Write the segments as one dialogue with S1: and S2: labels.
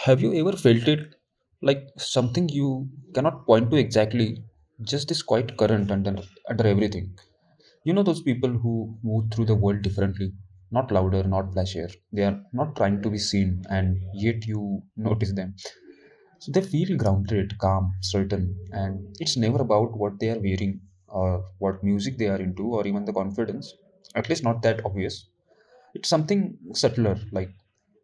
S1: Have you ever felt it like something you cannot point to exactly, just this quiet current under everything? You know those people who move through the world differently, not louder, not flashier. They are not trying to be seen, and yet you notice them. So they feel grounded, calm, certain, and it's never about what they are wearing or what music they are into or even the confidence. At least not that obvious. It's something subtler, like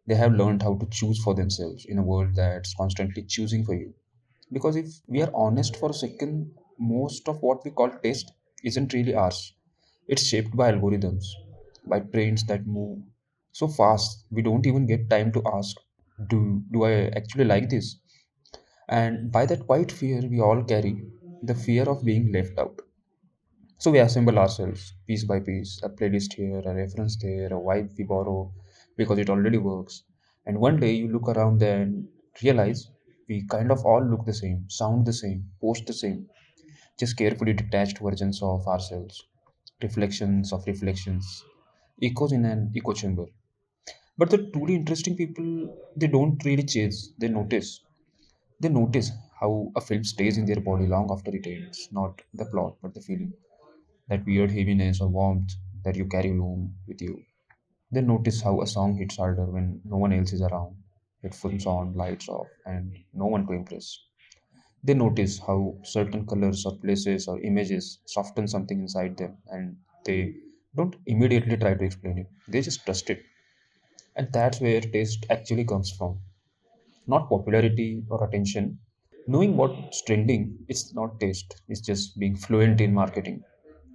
S1: they have learned how to choose for themselves in a world that's constantly choosing for you. Because if we are honest for a second, most of what we call taste isn't really ours. It's shaped by algorithms, by brains that move so fast we don't even get time to ask, do I actually like this? And by that quiet fear we all carry, the fear of being left out. So we assemble ourselves piece by piece, a playlist here, a reference there, a vibe we borrow because it already works. And one day you look around and realize we kind of all look the same, sound the same, post the same, just carefully detached versions of ourselves, reflections of reflections, echoes in an echo chamber. But the truly interesting people, they don't really chase, they notice. They notice how a film stays in their body long after it ends, not the plot, but the feeling, that weird heaviness or warmth that you carry home with you. They notice how a song hits harder when no one else is around, headphones on, lights off, and no one to impress. They notice how certain colors or places or images soften something inside them, and they don't immediately try to explain it. They just trust it. And that's where taste actually comes from. Not popularity or attention. Knowing what's trending is not taste, it's just being fluent in marketing.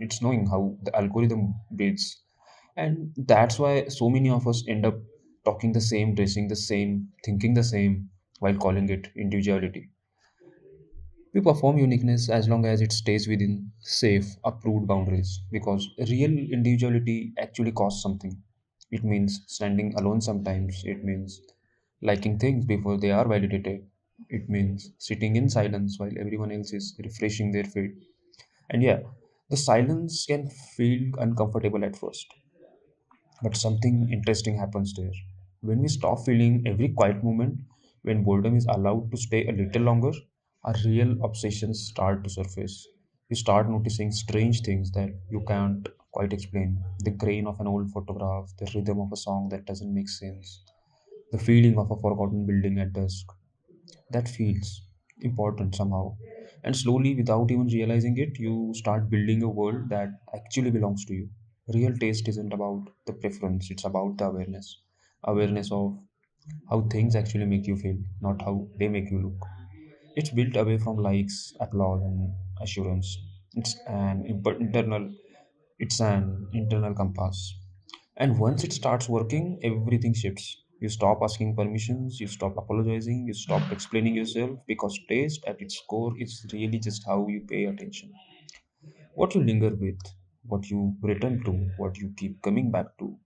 S1: It's knowing how the algorithm builds. And that's why so many of us end up talking the same, dressing the same, thinking the same, while calling it individuality. We perform uniqueness as long as it stays within safe, approved boundaries, because real individuality actually costs something. It means standing alone sometimes, it means liking things before they are validated, it means sitting in silence while everyone else is refreshing their feed. And yeah, the silence can feel uncomfortable at first, but something interesting happens there. When we stop feeling every quiet moment, when boredom is allowed to stay a little longer, our real obsessions start to surface. You start noticing strange things that you can't quite explain. The grain of an old photograph, the rhythm of a song that doesn't make sense, the feeling of a forgotten building at dusk. That feels important somehow. And slowly, without even realizing it, you start building a world that actually belongs to you. Real taste isn't about the preference, it's about the awareness. Awareness of how things actually make you feel, not how they make you look. It's built away from likes, applause, and assurance. It's an internal compass. And once it starts working, everything shifts. You stop asking permissions, you stop apologizing, you stop explaining yourself, because taste at its core is really just how you pay attention. What you linger with, what you return to, what you keep coming back to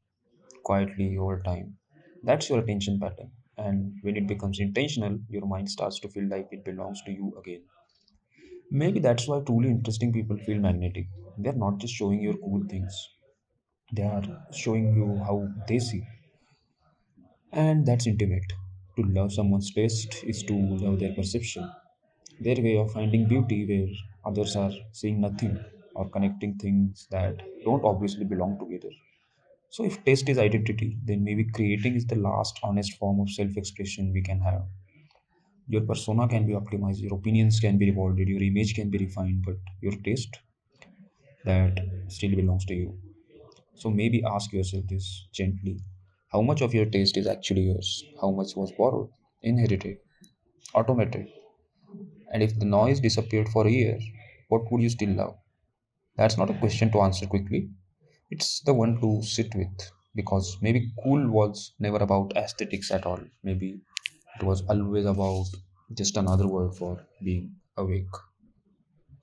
S1: quietly over time. That's your attention pattern. And when it becomes intentional, your mind starts to feel like it belongs to you again. Maybe that's why truly interesting people feel magnetic. They're not just showing you cool things, they are showing you how they see. And that's intimate. To love someone's taste is to love their perception, their way of finding beauty where others are seeing nothing, or connecting things that don't obviously belong together. So, if taste is identity, then maybe creating is the last honest form of self expression we can have. Your persona can be optimized, your opinions can be rewarded, your image can be refined, but your taste, that still belongs to you. So, maybe ask yourself this gently: how much of your taste is actually yours? How much was borrowed, inherited, automated? And if the noise disappeared for a year, what would you still love? That's not a question to answer quickly. It's the one to sit with. Because maybe cool was never about aesthetics at all. Maybe it was always about just another word for being awake.